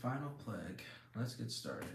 final plague. Let's get started.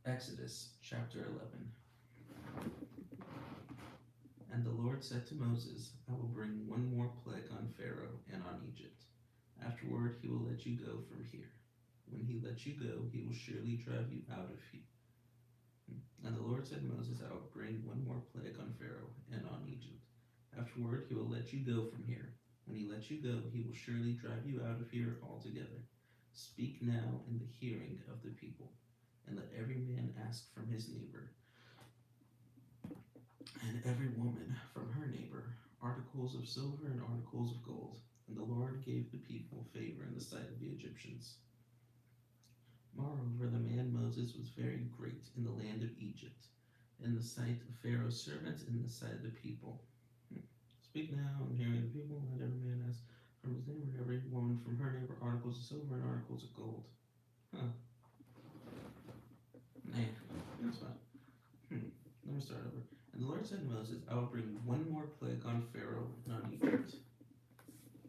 Exodus chapter 11. And the Lord said to Moses, I will bring one more plague on Pharaoh and on Egypt. Afterward, he will let you go from here. When he lets you go, he will surely drive you out of here. And the Lord said to Moses, I will bring one more plague on Pharaoh and on Egypt. Afterward, he will let you go from here. When he lets you go, he will surely drive you out of here altogether. Speak now in the hearing of the people, and let every man ask from his neighbor, and every woman from her neighbor, articles of silver and articles of gold. And the Lord gave the people favor in the sight of the Egyptians. Moreover, the man Moses was very great in the land of Egypt, in the sight of Pharaoh's servants, and in the sight of the people. Speak now in the hearing of the people, let every man ask from his neighbor, every woman from her neighbor, articles of silver and articles of gold. Huh. Nah, that's fine. Let me start over. And the Lord said to Moses, I will bring one more plague on Pharaoh and on Egypt.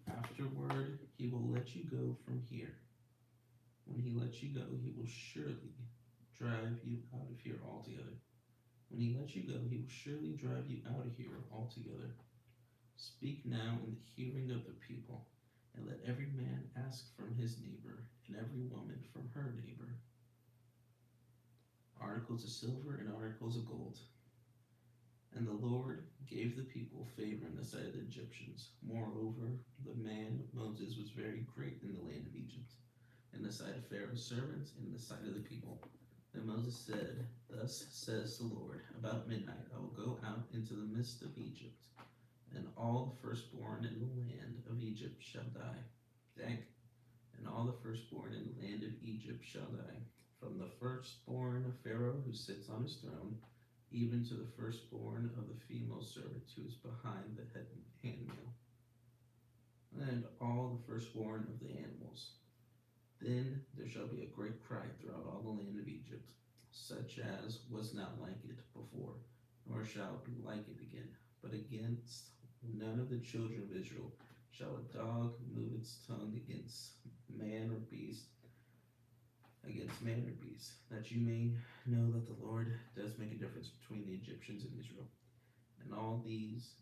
Afterward, he will let you go from here. When he lets you go, he will surely drive you out of here altogether. When he lets you go, he will surely drive you out of here altogether. Speak now in the hearing of the people, and let every man ask from his neighbor, and every woman from her neighbor, articles of silver and articles of gold. And the Lord gave the people favor in the sight of the Egyptians. Moreover, the man Moses was very great in the land of Egypt, in the sight of Pharaoh's servants, and in the sight of the people. Then Moses said, Thus says the Lord, about midnight I will go out into the midst of Egypt, and all the firstborn in the land of Egypt shall die. Dang. And all the firstborn in the land of Egypt shall die, from the firstborn of Pharaoh who sits on his throne, even to the firstborn of the female servant who is behind the handmill, and all the firstborn of the animals. Then there shall be a great cry throughout all the land of Egypt, such as was not like it before, nor shall be like it again. But against none of the children of Israel shall a dog move its tongue against man or beast, that you may know that the Lord does make a difference between the Egyptians and Israel. And all these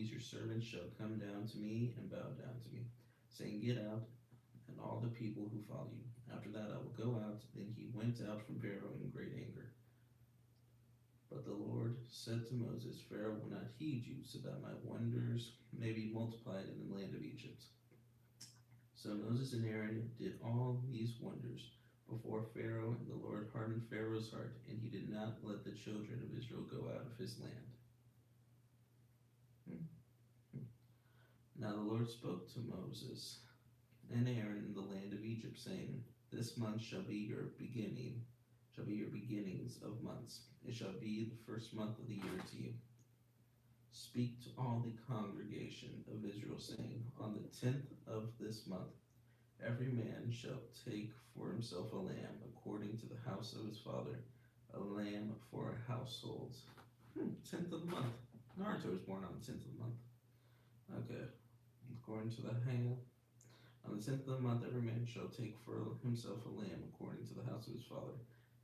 your servants shall come down to me and bow down to me, saying, Get out, and all the people who follow you. After that I will go out. Then he went out from Pharaoh in great anger. But the Lord said to Moses, Pharaoh will not heed you, so that my wonders may be multiplied in the land of Egypt. So Moses and Aaron did all these wonders before Pharaoh, and the Lord hardened Pharaoh's heart, and he did not let the children of Israel go out of his land. Now the Lord spoke to Moses and Aaron in the land of Egypt, saying, This month shall be your beginnings of months. It shall be the first month of the year to you. Speak to all the congregation of Israel, saying, On the 10th of this month, every man shall take for himself a lamb according to the house of his father, a lamb for a household. 10th of the month. Naruto was born on the 10th of the month. Okay. According to the hand. On the 10th of the month, every man shall take for himself a lamb according to the house of his father,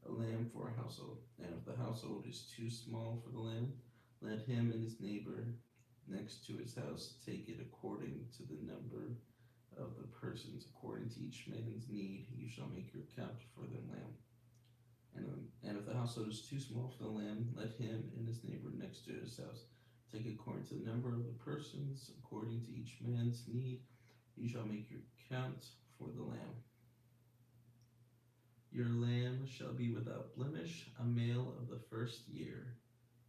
a lamb for a household. And if the household is too small for the lamb, let him and his neighbor next to his house take it according to the number of the persons, according to each man's need. You shall make your count for the lamb. And if the household is too small for the lamb, let him and his neighbor next to his house take it according to the number of the persons, according to each man's need. You shall make your count for the lamb. Your lamb shall be without blemish, a male of the first year.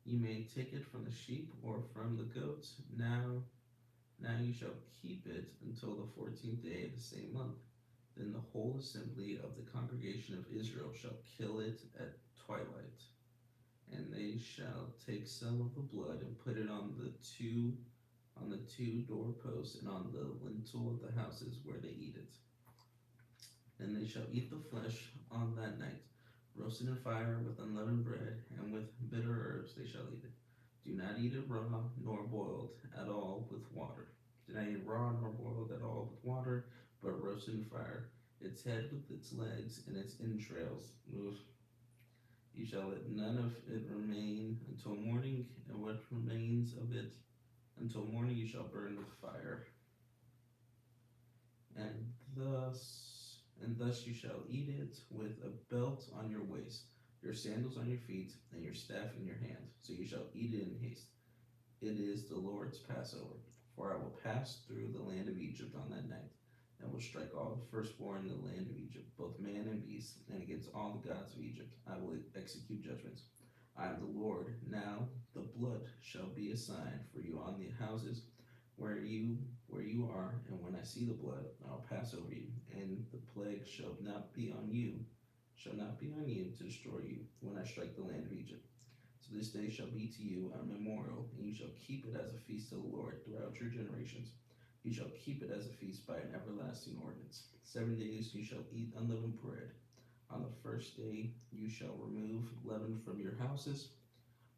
You may take it from the sheep or from the goats. Now you shall keep it until the 14th day of the same month. Then the whole assembly of the congregation of Israel shall kill it at twilight. And they shall take some of the blood and put it on the two doorposts and on the lintel of the houses where they eat it. Then they shall eat the flesh on that night, roasted in fire with unleavened bread, and with bitter herbs they shall eat it. Do not eat it raw, nor boiled at all with water. Do not eat it raw, nor boiled at all with water, but roasted in fire, its head with its legs and its entrails. Oof. You shall let none of it remain until morning, and what remains of it until morning you shall burn with fire. And thus you shall eat it with a belt on your waist, your sandals on your feet, and your staff in your hand. So you shall eat it in haste. It is the Lord's Passover. For I will pass through the land of Egypt on that night, and will strike all the firstborn in the land of Egypt, both man and beast, and against all the gods of Egypt I will execute judgments. I am the Lord. Now the blood shall be a sign for you on the houses where you are, and when I see the blood, I'll pass over you, and the plague shall not be on you to destroy you when I strike the land of Egypt. So this day shall be to you a memorial, and you shall keep it as a feast to the Lord throughout your generations. You shall keep it as a feast by an everlasting ordinance. 7 days you shall eat unleavened bread. On the first day you shall remove leaven from your houses.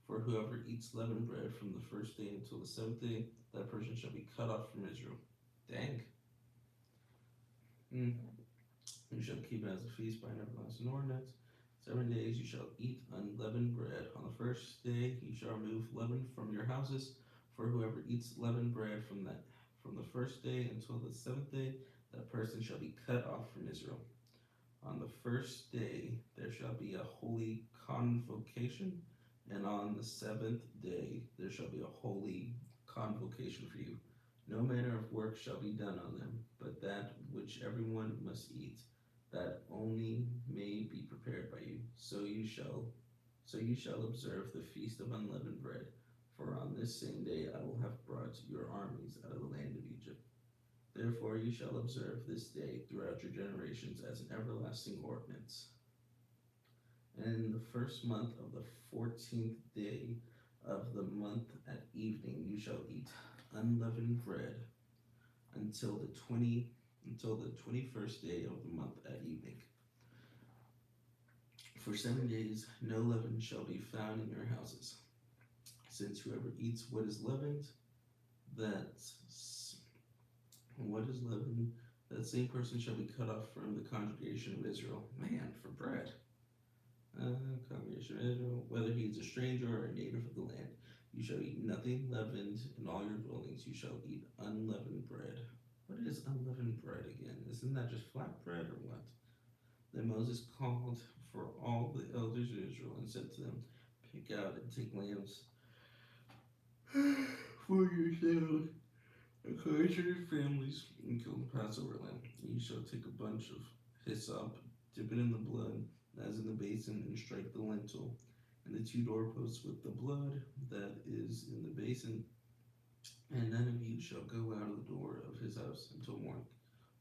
For whoever eats leavened bread from the first day until the seventh day, that person shall be cut off from Israel. Dang. You shall keep it as a feast by an everlasting ordinance. 7 days you shall eat unleavened bread. On the first day you shall remove leaven from your houses. For whoever eats leavened bread from the first day until the seventh day, that person shall be cut off from Israel. On the first day there shall be a holy convocation, and on the seventh day there shall be a holy convocation for you. No manner of work shall be done on them, but that which everyone must eat, that only may be prepared by you. So you shall observe the feast of unleavened bread, for on this same day I will have brought your armies out of the land of Egypt. Therefore you shall observe this day throughout your generations as an everlasting ordinance. And in the first month of the 14th day of the month at evening you shall eat unleavened bread until the 21st day of the month at evening. For 7 days no leaven shall be found in your houses, since whoever eats what is leavened, that same person shall be cut off from the congregation of Israel. Man, for bread. Congregation of Israel, whether he is a stranger or a native of the land, you shall eat nothing leavened in all your dwellings. You shall eat unleavened bread. What is unleavened bread again? Isn't that just flat bread or what? Then Moses called for all the elders of Israel and said to them, pick out and take lambs for yourselves according to your families, and kill the Passover lamb. You shall take a bunch of hyssop, dip it in the blood, as in the basin, and strike the lintel and the 2 doorposts with the blood that is in the basin. And none of you shall go out of the door of his house until morning.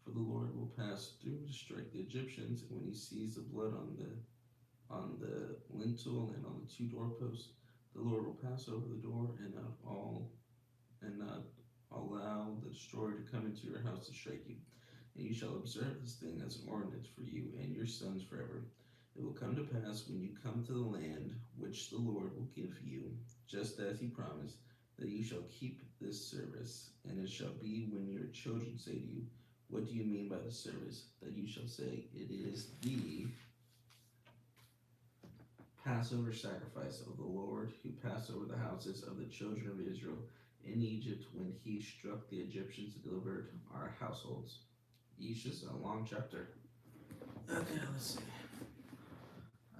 For the Lord will pass through to strike the Egyptians, and when he sees the blood on the lintel and on the 2 doorposts, the Lord will pass over the door and not allow the destroyer to come into your house to strike you. And you shall observe this thing as an ordinance for you and your sons forever. It will come to pass when you come to the land which the Lord will give you, just as he promised, that you shall keep this service. And it shall be when your children say to you, what do you mean by the service? That you shall say, it is the Passover sacrifice of the Lord, who passed over the houses of the children of Israel in Egypt when he struck the Egyptians and delivered our households. Yeesh, this is a long chapter. Okay, let's see.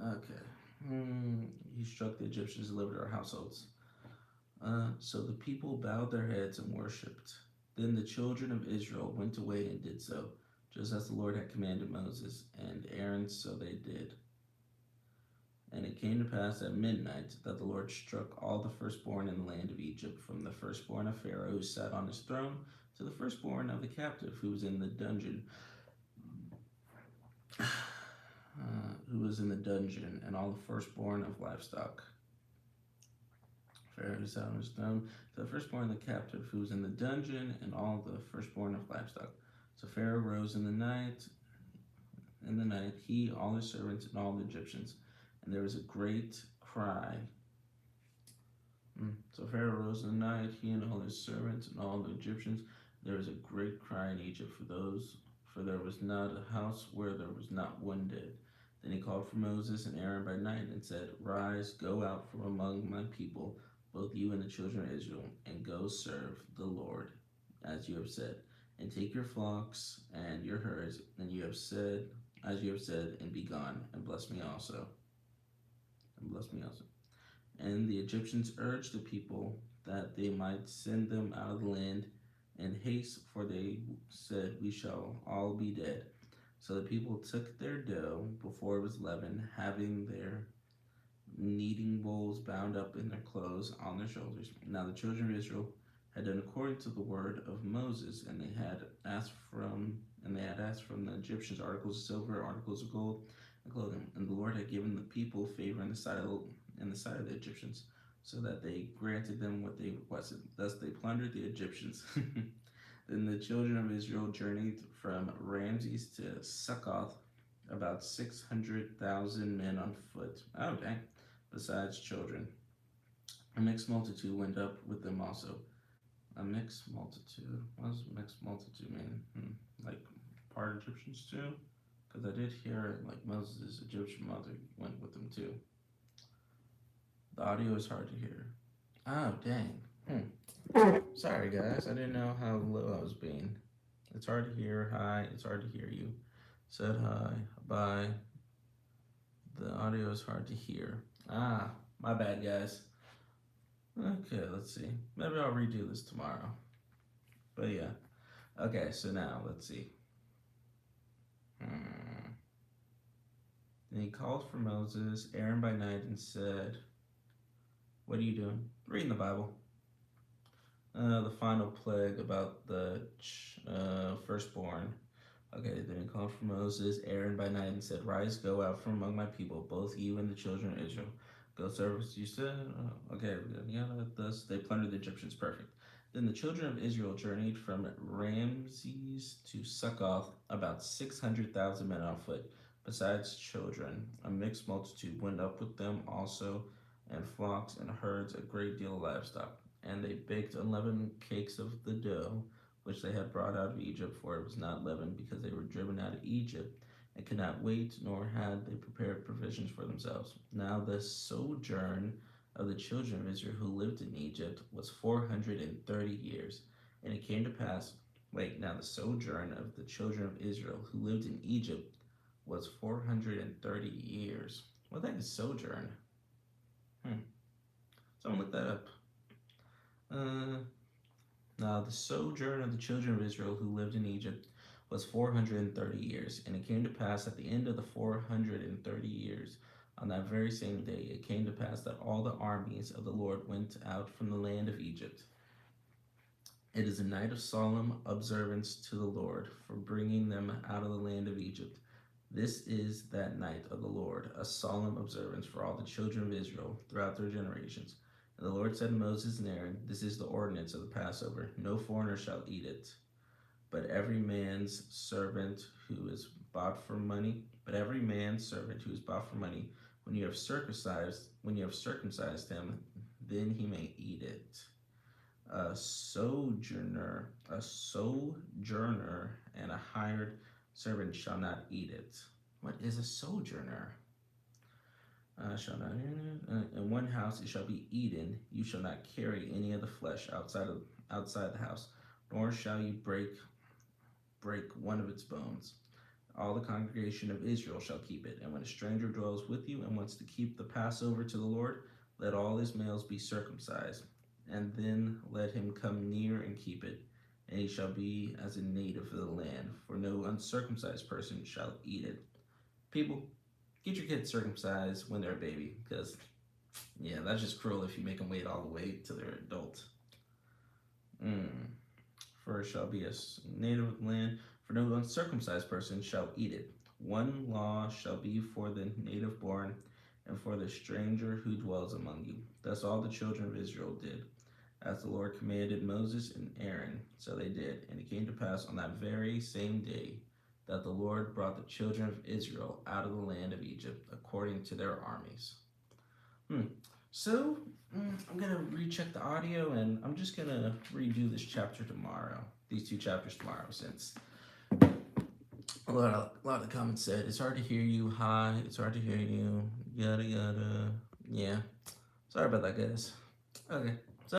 Okay. He struck the Egyptians and delivered our households. So the people bowed their heads and worshipped. Then the children of Israel went away and did so, just as the Lord had commanded Moses and Aaron, so they did. And it came to pass at midnight that the Lord struck all the firstborn in the land of Egypt, from the firstborn of Pharaoh who sat on his throne to the firstborn of the captive who was in the dungeon, and all the firstborn of livestock. Pharaoh who sat on his throne to the firstborn of the captive who was in the dungeon, and all the firstborn of livestock. So Pharaoh rose in the night, he, all his servants, and all the Egyptians, and there was a great cry. So Pharaoh rose in the night, he and all his servants and all the Egyptians. There was a great cry in Egypt for there was not a house where there was not one dead. Then he called for Moses and Aaron by night and said, Rise, go out from among my people, both you and the children of Israel, and go serve the Lord, as you have said. And take your flocks and your herds, and you have said, as you have said, and be gone, and bless me also. And bless me also. And the Egyptians urged the people that they might send them out of the land in haste, for they said, We shall all be dead. So the people took their dough before it was leavened, having their kneading bowls bound up in their clothes on their shoulders. Now the children of Israel had done according to the word of Moses, and they had asked from the Egyptians articles of silver, articles of gold, and clothing. And the Lord had given the people favor in the sight of the Egyptians, so that they granted them what they requested. Thus they plundered the Egyptians. Then the children of Israel journeyed from Ramses to Succoth, about 600,000 men on foot. Oh, dang. Besides children. A mixed multitude went up with them also. A mixed multitude? What does mixed multitude mean? Like part Egyptians too? Because I did hear like Moses' Egyptian mother went with them too. The audio is hard to hear. Oh, dang. Sorry, guys. I didn't know how low I was being. It's hard to hear. Hi. It's hard to hear you. Said hi. Bye. The audio is hard to hear. My bad, guys. Okay, let's see. Maybe I'll redo this tomorrow. But yeah. Okay, so now let's see. Then he called for Moses, Aaron by night, and said, What are you doing? Reading the Bible. The final plague about the firstborn. Okay, then he called for Moses, Aaron by night, and said, Rise, go out from among my people, both you and the children of Israel. Go serve as you said. Okay, yeah, thus they plundered the Egyptians. Perfect. Then the children of Israel journeyed from Ramses to Succoth, about 600,000 men on foot, besides children. A mixed multitude went up with them also, and flocks and herds, a great deal of livestock. And they baked unleavened cakes of the dough which they had brought out of Egypt, for it was not leavened, because they were driven out of Egypt, and could not wait, nor had they prepared provisions for themselves. Now the sojourn of the children of Israel who lived in Egypt was 430 years. And it came to pass, now the sojourn of the children of Israel who lived in Egypt was 430 years. What the heck is sojourn? Someone look that up. Now the sojourn of the children of Israel who lived in Egypt was 430 years. And it came to pass at the end of the 430 years, on that very same day, it came to pass that all the armies of the Lord went out from the land of Egypt. It is a night of solemn observance to the Lord for bringing them out of the land of Egypt. This is that night of the Lord, a solemn observance for all the children of Israel throughout their generations. And the Lord said to Moses and Aaron, This is the ordinance of the Passover. No foreigner shall eat it, but every man's servant who is bought for money. When you have circumcised him, then he may eat it. A sojourner, and a hired servant shall not eat it. What is a sojourner? Shall not in one house it shall be eaten. You shall not carry any of the flesh outside the house, nor shall you break one of its bones. All the congregation of Israel shall keep it. And when a stranger dwells with you and wants to keep the Passover to the Lord, let all his males be circumcised, and then let him come near and keep it. And he shall be as a native of the land, for no uncircumcised person shall eat it. People, get your kids circumcised when they're a baby, because, that's just cruel if you make them wait all the way till they're adult. For it shall be a native of the land, for no uncircumcised person shall eat it. One law shall be for the native born, and for the stranger who dwells among you. Thus all the children of Israel did, as the Lord commanded Moses and Aaron, so they did. And it came to pass on that very same day that the Lord brought the children of Israel out of the land of Egypt according to their armies. So, I'm going to recheck the audio and I'm just going to redo this chapter tomorrow, these two chapters tomorrow, since a lot of the comments said it's hard to hear you. Hi, it's hard to hear you. Yada yada. Yeah. Sorry about that, guys. Okay.